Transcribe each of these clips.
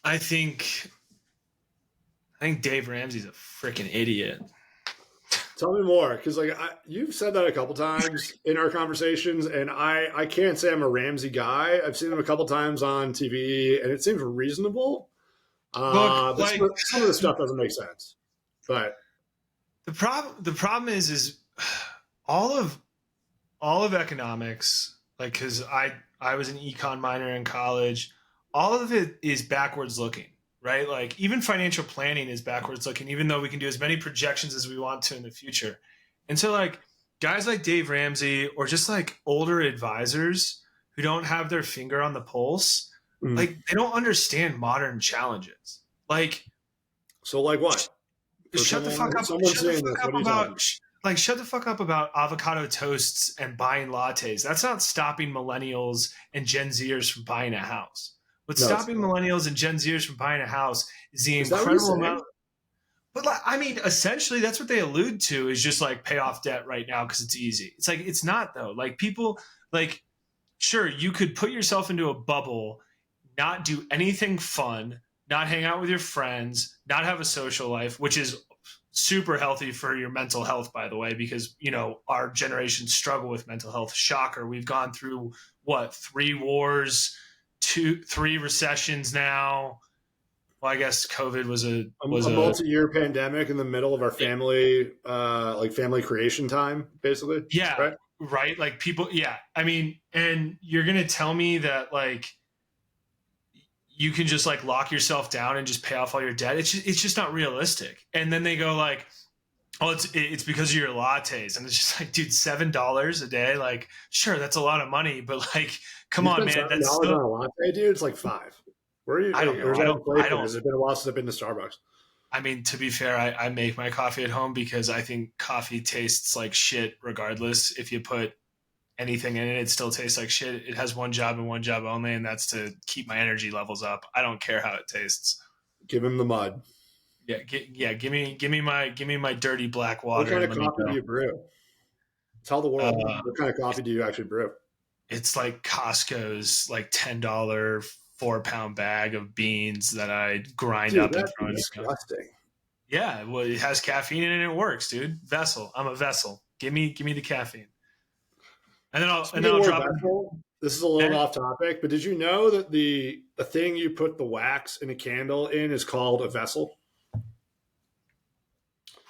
I think Dave Ramsey's a freaking idiot. Tell me more, because like you've said that a couple times in our conversations, and I can't say I'm a Ramsey guy. I've seen him a couple times on TV, and it seems reasonable. Look, But like some of the stuff doesn't make sense. But the problem is all of economics, like because I was an econ minor in college, all of it is backwards looking, right? Like even financial planning is backwards looking, even though we can do as many projections as we want to in the future. And so like guys like Dave Ramsey or just like older advisors who don't have their finger on the pulse, mm. like they don't understand modern challenges. Like So like what? For shut the fuck up. someone Shut the saying this, fuck up what are you talking about about? like shut the fuck up about avocado toasts and buying lattes. That's not stopping millennials and Gen Zers from buying a house. What's No, stopping millennials and Gen Zers from buying a house is the is that what you're incredible saying? amount. But like, I mean, essentially, that's what they allude to is just like pay off debt right now because it's easy. It's like it's not though. Like people, like sure, you could put yourself into a bubble, not do anything fun, not hang out with your friends, not have a social life, which is super healthy for your mental health, by the way, because our generation struggle with mental health. Shocker. We've gone through what, 3 wars, 3 recessions now. Well, I guess COVID was a multi-year pandemic in the middle of our family family creation time, basically. yeah, Right? right. Like people, yeah. I mean, and you're gonna tell me that like you can just like lock yourself down and just pay off all your debt. It's just not realistic. And then they go like, oh, it's because of your lattes, and it's just like, dude, $7 a day. Like, sure, that's a lot of money, but like, come You on, spend man, that's $7 on still. a latte, dude. It's like $5. Where are you? I don't Or know. is I that don't. I inflation? don't. Has it been a while since I've been to Starbucks? I mean, to be fair, I make my coffee at home because I think coffee tastes like shit regardless. If you put anything in it, it still tastes like shit. It has one job and one job only, and that's to keep my energy levels up. I don't care how it tastes. Give him the mud. Yeah. Give me my dirty black What water kind and of let me coffee do go. you brew? Tell the world. Uh, What kind of coffee do you actually brew? it's like Costco's like $10 4-pound bag of beans that I grind Dude, up and that's throw in a cup. disgusting. Yeah, well, it has caffeine in it and it works, dude. Vessel. I'm a vessel. Give me the caffeine. And then Speaking of I'll word drop vessel, this is a little it. off topic, but did you know that the thing you put the wax in a candle in is called a vessel?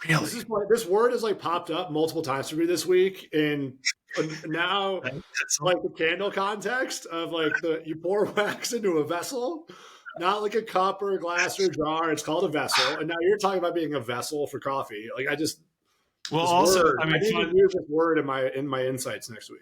Really? This word has like popped up multiple times for me this week, and now like the candle context of like you pour wax into a vessel, not like a cup or a glass or a jar. It's called a vessel, and now you're talking about being a vessel for coffee. Like Well, this also, word. I I mean, need to use this word in my insights next week.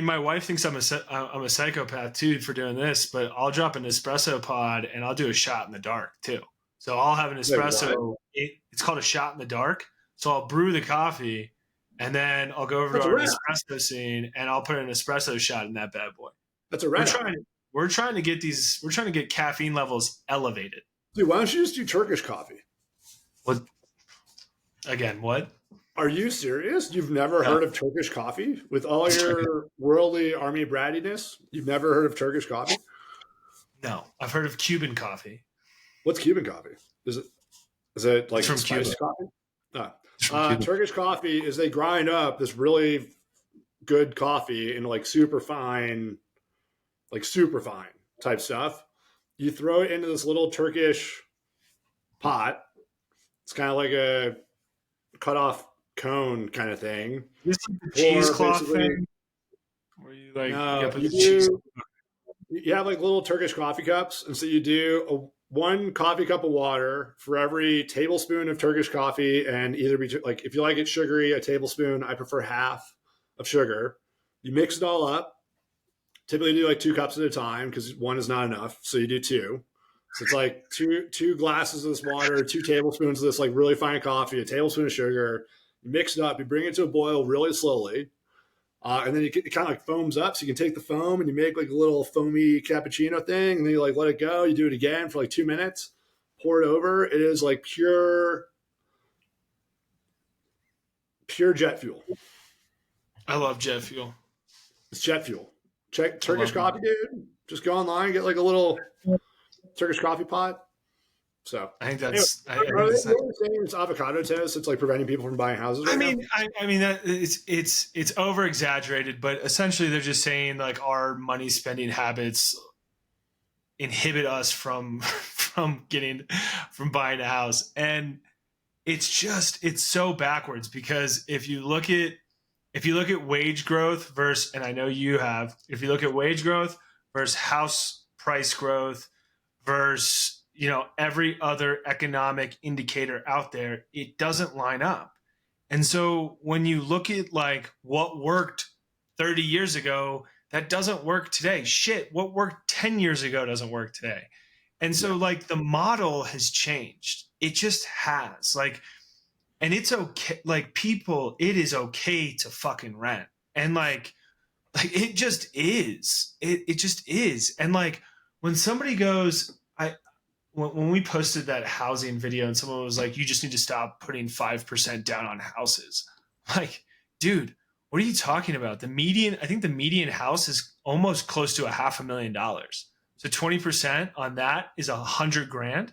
my wife thinks I'm a psychopath too for doing this, but I'll drop an espresso pod and I'll do a shot in the dark too. So I'll have an Wait, what? espresso. It's called a shot in the dark. So I'll brew the coffee and then I'll go over to That's a our red. espresso scene and I'll put an espresso shot in that bad boy. That's a We're red. trying. We're trying to get these. We're trying to get caffeine levels elevated. Dude, why don't you just do Turkish coffee? What? Again? What? Are you serious? You've never No. heard of Turkish coffee? With all your worldly army brattiness, you've never heard of Turkish coffee? No, I've heard of Cuban coffee. What's Cuban coffee? Is it like It's from spiced Cuba. coffee? No. It's from Cuba. Turkish coffee is they grind up this really good coffee into like super fine type stuff. You throw it into this little Turkish pot. It's kind of like a cut off cone kind of thing. This is the cheesecloth thing, where you like no, you cheese. You have like little Turkish coffee cups, and so you do one coffee cup of water for every tablespoon of Turkish coffee, and either be like if you like it sugary, a tablespoon. I prefer half of sugar. You mix it all up. Typically, do like 2 cups at a time because one is not enough, so you do 2. So it's like two glasses of this water, 2 tablespoons of this like really fine coffee, a tablespoon of sugar. You mix it up. You bring it to a boil really slowly. And then it kind of like foams up. So you can take the foam and you make like a little foamy cappuccino thing. And then you like let it go. You do it again for like 2 minutes. Pour it over. It is like pure jet fuel. I love jet fuel. It's jet fuel. Check Turkish coffee, dude. Just go online, get like a little Turkish coffee pot. So I think anyway, that's I are think they that's really saying it's avocado toast? It's like preventing people from buying houses right now. I mean that it's over exaggerated, but essentially they're just saying like our money spending habits inhibit us from from buying a house. And it's so backwards, because if you look at wage growth versus, and I know you have, if you look at wage growth versus house price growth versus, every other economic indicator out there, it doesn't line up. And so when you look at like what worked 30 years ago, that doesn't work today. Shit, what worked 10 years ago doesn't work today. And so Yeah. like the model has changed. It just has. Like, and it's okay, like people, it is okay to fucking rent. And like it just is. It just is. And like when somebody goes, when we posted that housing video and someone was like, you just need to stop putting 5% down on houses. Like, dude, what are you talking about? I think the median house is almost close to $500,000. So 20% on that is $100,000.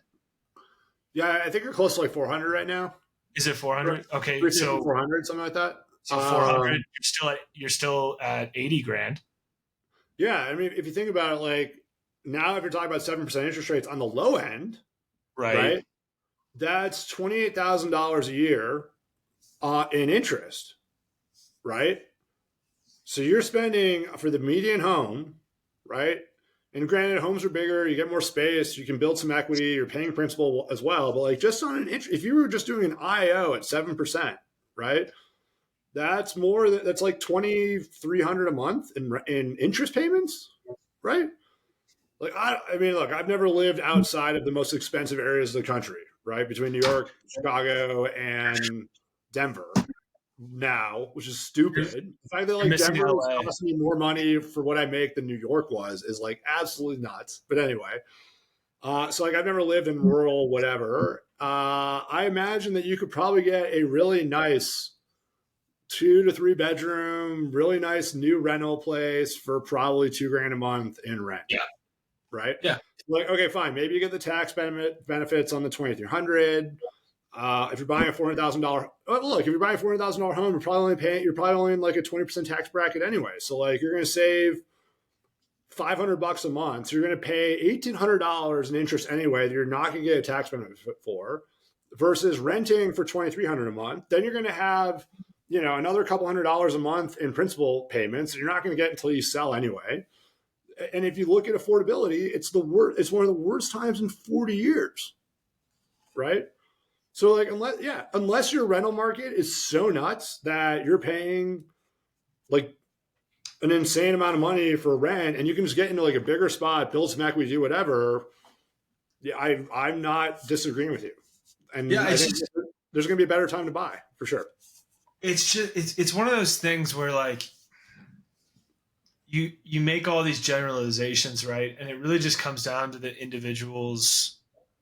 Yeah, I think you're close to like 400 right now. Is it 400? Okay. 350, So, 400, something like that. so 400, you're still at 80 grand. Yeah, I mean, if you think about it, like now, if you're talking about 7% interest rates on the low end, Right. right? That's $28,000 a year in interest, right? So you're spending for the median home, right? And granted, homes are bigger, you get more space, you can build some equity, you're paying principal as well. But like just on an interest, if you were just doing an IO at 7%, right? That's more. That's like 2,300 a month in interest payments, right? Like I mean, look, I've never lived outside of the most expensive areas of the country, right? Between New York, Chicago, and Denver now, which is You're, stupid. The fact that you're like missing Denver is LA. costing me more money for what I make than New York was is like absolutely nuts. But anyway, so like I've never lived in rural whatever. I imagine that you could probably get a really nice 2 to 3 bedroom, really nice new rental place for probably $2,000 a month in rent. Yeah. Right. Yeah. Like, okay, fine. Maybe you get the tax benefits on the 2,300. If you're buying a $400,000, look, if you're buying a $400,000 home, you're probably only in like a 20% tax bracket anyway. So like you're going to save $500 a month. So you're going to pay $1,800 in interest anyway that you're not going to get a tax benefit for, versus renting for $2,300 a month. Then you're going to have, another couple $100 a month in principal payments. You're not going to get until you sell anyway. And if you look at affordability, it's the worst. It's one of the worst times in 40 years, right? So like, unless your rental market is so nuts that you're paying like an insane amount of money for rent, and you can just get into like a bigger spot, build some equity, do whatever. Yeah, I'm not disagreeing with you, and Yeah. I think there's going to be a better time to buy for sure. It's one of those things where like you make all these generalizations, right? And it really just comes down to the individual's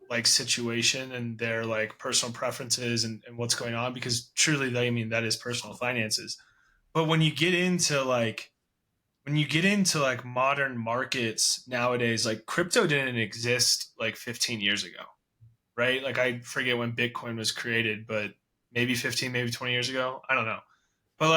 like situation and their like personal preferences and what's going on, because truly I mean that is personal finances. But when you get into like modern markets nowadays, like crypto didn't exist like 15 years ago, right? Like I forget when Bitcoin was created, but maybe 15, maybe 20 years ago. I don't know. But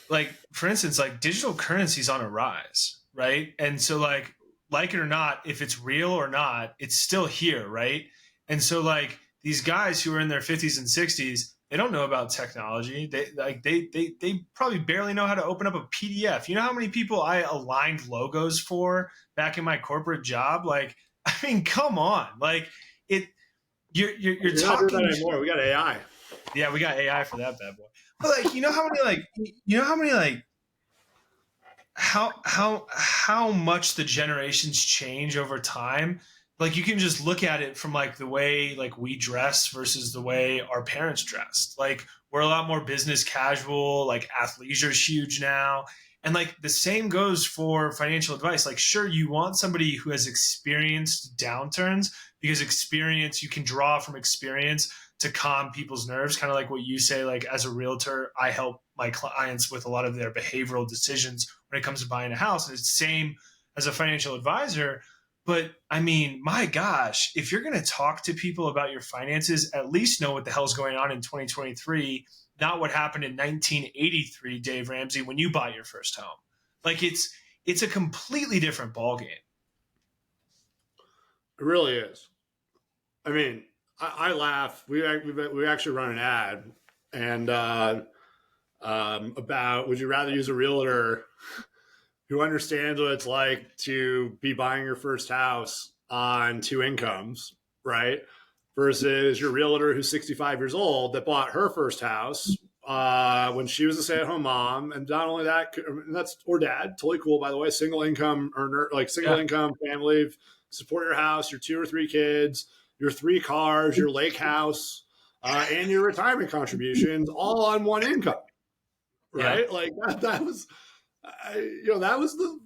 like for instance, like digital currency's on a rise, right? And so like it or not, if it's real or not, it's still here, right? And so like these guys who are in their 50s and 60s, they don't know about technology. They probably barely know how to open up a PDF. You know how many people I aligned logos for back in my corporate job? Like, I mean, come on. Like it you're You're not doing talking. that anymore. We got AI. Yeah, we got AI for that bad boy. But like, you know how many how much the generations change over time. Like you can just look at it from like the way like we dress versus the way our parents dressed. Like we're a lot more business casual, like athleisure's huge now. And like the same goes for financial advice. Like sure, you want somebody who has experienced downturns, because experience, you can draw from experience to calm people's nerves, kind of like what you say. Like as a realtor, I help my clients with a lot of their behavioral decisions when it comes to buying a house. And it's the same as a financial advisor. But I mean, my gosh, if you're going to talk to people about your finances, at least know what the hell's going on in 2023, not what happened in 1983, Dave Ramsey, when you bought your first home. Like it's a completely different ballgame. It really is. I mean, I laugh. We actually run an ad and about would you rather use a realtor who understands what it's like to be buying your first house on two incomes, right? Versus your realtor who's 65 years old that bought her first house when she was a stay-at-home mom, and not only that, and that's or dad, totally cool by the way, single income earner, like single income family, support your house, your 2 or 3 kids, your 3 cars, your lake house, and your retirement contributions, all on one income, right? Yeah. Like that was, that was the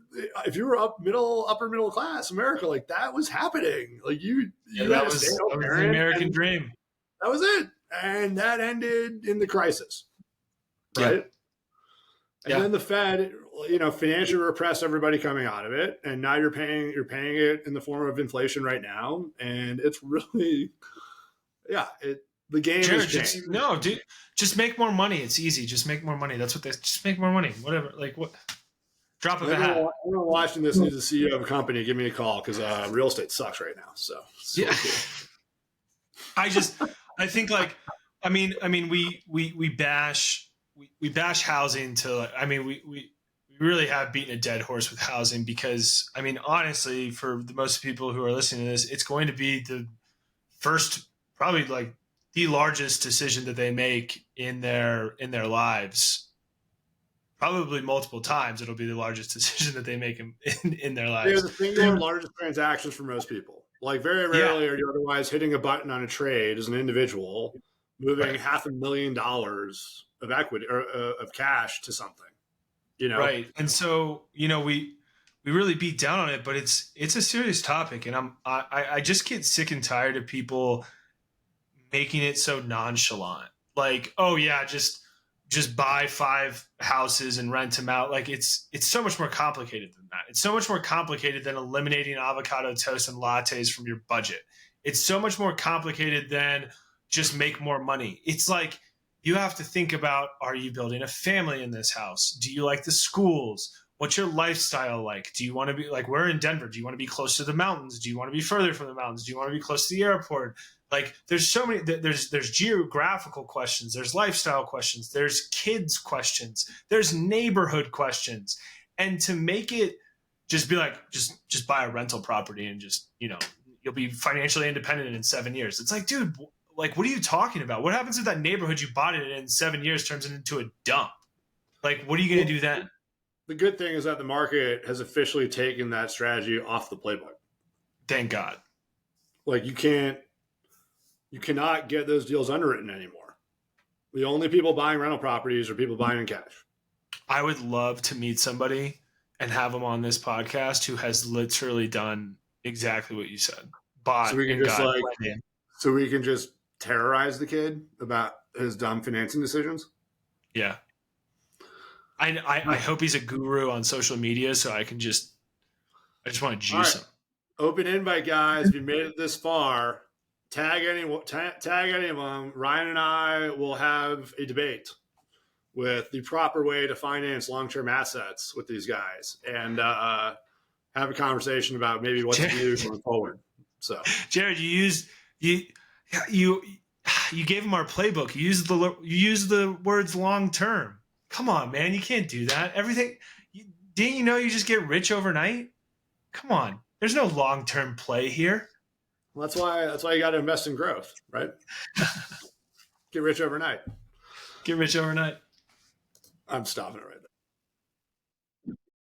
if you were upper middle class America, like that was happening. Like you that was the American dream. That was it. And that ended in the crisis, right? Yeah. And then the Fed, financially repressed everybody coming out of it, and now you're paying it in the form of inflation right now, and it's really, the game has changed. No, dude, just make more money. It's easy. Just make more money. That's what just make more money. Whatever, like what? Drop of a hat. Everyone watching this needs a CEO of a company. Give me a call because real estate sucks right now. So yeah. Cool. I think we bash housing we really have beaten a dead horse with housing because honestly, for the most people who are listening to this, it's going to be the first, probably like the largest decision that they make in their lives. Probably multiple times, it'll be the largest decision that they make in their lives. They're the single largest transactions for most people. Like very rarely are you otherwise hitting a button on a trade as an individual, moving $500,000 of equity or of cash to something. Right. And so we really beat down on it, but it's a serious topic, and I just get sick and tired of people making it so nonchalant. Like, oh yeah, just buy 5 houses and rent them out. Like it's so much more complicated than that. It's so much more complicated than eliminating avocado toast and lattes from your budget. It's so much more complicated than just make more money. It's like you have to think about, are you building a family in this house? Do you like the schools? What's your lifestyle like? Do you want to be like, we're in Denver. Do you want to be close to the mountains? Do you want to be further from the mountains? Do you want to be close to the airport? Like there's so many, there's geographical questions, there's lifestyle questions, there's kids questions, there's neighborhood questions. And to make it just be like, just buy a rental property and just, you'll be financially independent in 7 years. It's like, dude, like, what are you talking about? What happens if that neighborhood you bought it in 7 years turns it into a dump? Like, what are you going to do then? The good thing is that the market has officially taken that strategy off the playbook. Thank God. Like you cannot get those deals underwritten anymore. The only people buying rental properties are people buying in cash. I would love to meet somebody and have them on this podcast who has literally done exactly what you said. So we can just terrorize the kid about his dumb financing decisions. Yeah. I hope he's a guru on social media so I just want to juice him. Open invite, guys. If you made it this far, tag any of them. Ryan and I will have a debate with the proper way to finance long-term assets with these guys, and have a conversation about maybe what to do going forward. So, Jared, you gave him our playbook. You used the words long-term. Come on, man, you can't do that. Didn't you know you just get rich overnight? Come on, there's no long-term play here. Well, that's why you got to invest in growth, right? Get rich overnight. Get rich overnight. I'm stopping it right there.